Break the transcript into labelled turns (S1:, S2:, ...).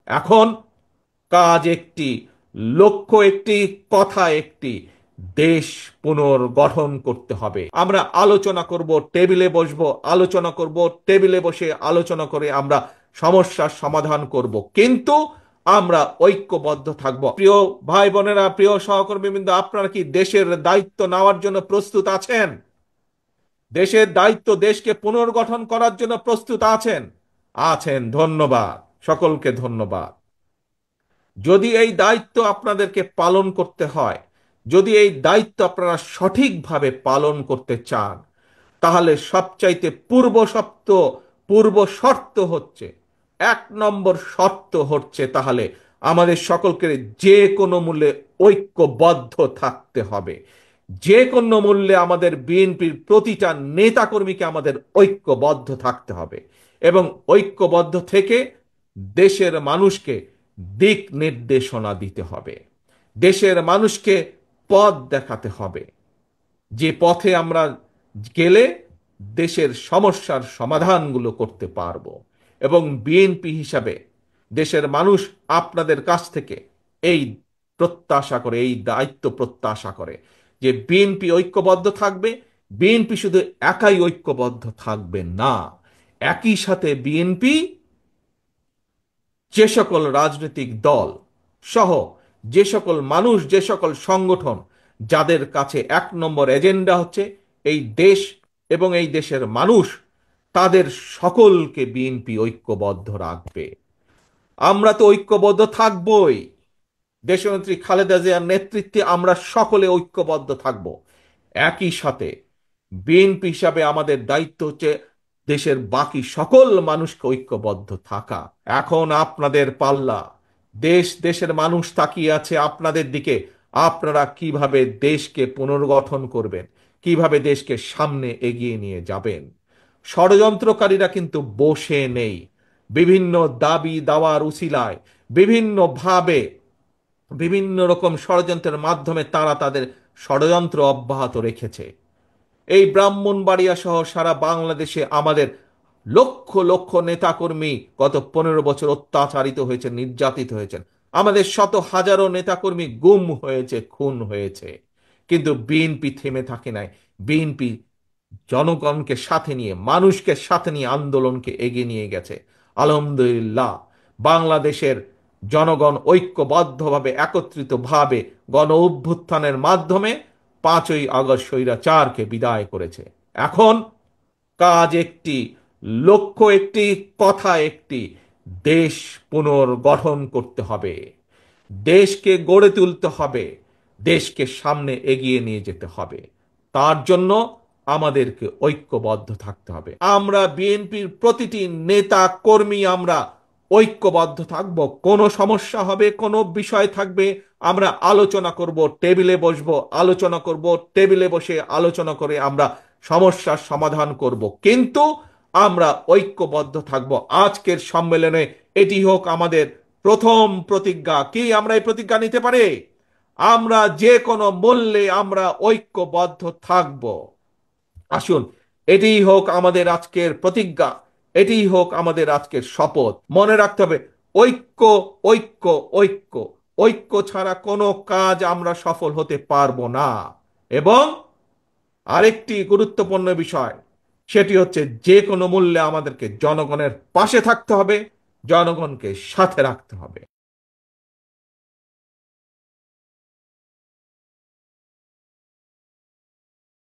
S1: এখন কাজ একটি, লক্ষ্য একটি, কথা একটি, দেশ পুনর্গঠন করতে হবে। আমরা আলোচনা করব, টেবিলে বসবো, আলোচনা করব, টেবিলে বসে আলোচনা করে আমরা সমস্যার সমাধান করব, কিন্তু আমরা ঐক্যবদ্ধ থাকব। প্রিয় ভাই বোনেরা, প্রিয় সহকর্মীবৃন্দ, আপনারা কি দেশের দায়িত্ব নেওয়ার জন্য প্রস্তুত আছেন? দেশের দায়িত্ব, দেশকে পুনর্গঠন করার জন্য প্রস্তুত আছেন? আছেন, ধন্যবাদ। সকলকে ধন্যবাদ। যদি এই দায়িত্ব আপনাদেরকে পালন করতে হয়, যদি এই দায়িত্ব আপনারা সঠিকভাবে পালন করতে চান, তাহলে সবচাইতে পূর্ব শর্ত হচ্ছে, 1 নম্বর শর্ত হচ্ছে, তাহলে আমাদের সকলকে যে কোনো মূল্যে ঐক্যবদ্ধ থাকতে হবে। যে কোনো মূল্যে আমাদের বিএনপির প্রতিটা নেতাকর্মীকে আমাদের ঐক্যবদ্ধ থাকতে হবে এবং ঐক্যবদ্ধ থেকে দেশের মানুষকে দিক নির্দেশনা দিতে হবে, দেশের মানুষকে পথ দেখাতে হবে, যে পথে আমরা গেলে দেশের সমস্যার সমাধানগুলো করতে পারবো। এবং বিএনপি হিসাবে দেশের মানুষ আপনাদের কাছ থেকে এই প্রত্যাশা করে, এই দায়িত্ব প্রত্যাশা করে যে বিএনপি ঐক্যবদ্ধ থাকবে। বিএনপি শুধু একাই ঐক্যবদ্ধ থাকবে না, একই সাথে বিএনপি যে সকল রাজনৈতিক দল সহ যে সকল মানুষ, যে সকল সংগঠন যাদের কাছে 1 নম্বর এজেন্ডা হচ্ছে এই দেশ এবং এই দেশের মানুষ, তাদের সকলকে বিএনপি ঐক্যবদ্ধ রাখবে। আমরা তো ঐক্যবদ্ধ থাকবই, দেশনেত্রী খালেদা জিয়ার নেতৃত্বে আমরা সকলে ঐক্যবদ্ধ থাকব। একই সাথে বিএনপি হিসাবে আমাদের দায়িত্ব হচ্ছে দেশের বাকি সকল মানুষকে ঐক্যবদ্ধ থাকা। এখন আপনাদের পাল্লা, দেশের মানুষ তাকিয়ে আছে আপনাদের দিকে। আপনারা কিভাবে দেশকে পুনর্গঠন করবেন, কিভাবে দেশকে সামনে এগিয়ে নিয়ে যাবেন। ষড়যন্ত্রকারীরা কিন্তু বসে নেই। বিভিন্ন দাবি দাওয়ার উছিলায়, বিভিন্নভাবে, বিভিন্ন রকম ষড়যন্ত্রের মাধ্যমে তারা তাদের ষড়যন্ত্র অব্যাহত রেখেছে। এই ব্রাহ্মণবাড়িয়া সহ সারা বাংলাদেশে আমাদের লক্ষ লক্ষ নেতাকর্মী গত 15 বছর অত্যাচারিত হয়েছে, নির্যাতিত হয়েছেন। আমাদের শত হাজারো নেতাকর্মী গুম হয়েছে, খুন হয়েছে, কিন্তু বিএনপি থেমে থাকে নাই। বিএনপি জনগণকে সাথে নিয়ে, মানুষকে সাথে নিয়ে আন্দোলনকে এগিয়ে নিয়ে গেছে। আলহামদুলিল্লাহ, বাংলাদেশের জনগণ ঐক্যবদ্ধভাবে, একত্রিতভাবে গণ অভ্যুত্থানের মাধ্যমে 5ই আগস্ট স্বৈরাচারকে বিদায় করেছে। এখন কাজ একটি, লক্ষ্য একটি, কথা একটি, দেশ পুনর্গঠন করতে হবে, দেশকে গড়ে তুলতে হবে, দেশকে সামনে এগিয়ে নিয়ে যেতে হবে। তার জন্য আমাদেরকে ঐক্যবদ্ধ থাকতে হবে। আমরা বিএনপির প্রতিটি নেতা কর্মী আমরা ঐক্যবদ্ধ থাকব। কোনো সমস্যা হবে, কোনো বিষয় থাকবে, আমরা আলোচনা করব, টেবিলে বসবো, আলোচনা করব, টেবিলে বসে আলোচনা করে আমরা সমস্যার সমাধান করব, কিন্তু আমরা ঐক্যবদ্ধ থাকব। আজকের সম্মেলনে এটি হোক আমাদের প্রথম প্রতিজ্ঞা। কি আমরা এই প্রতিজ্ঞা নিতে পারি? আমরা যে কোনো মূল্যে আমরা ঐক্যবদ্ধ থাকব। আসুন, এটিই হোক আমাদের আজকের প্রতিজ্ঞা, এটিই হোক আমাদের আজকের শপথ। মনে রাখতে হবে, ঐক্য, ঐক্য, ঐক্য, ঐক্য ছাড়া কোনো কাজ আমরা সফল হতে পারবো না। এবং আরেকটি গুরুত্বপূর্ণ বিষয়, সেটি হচ্ছে যে কোনো মূল্যে আমাদেরকে জনগণের পাশে থাকতে হবে, জনগণকে সাথে রাখতে হবে।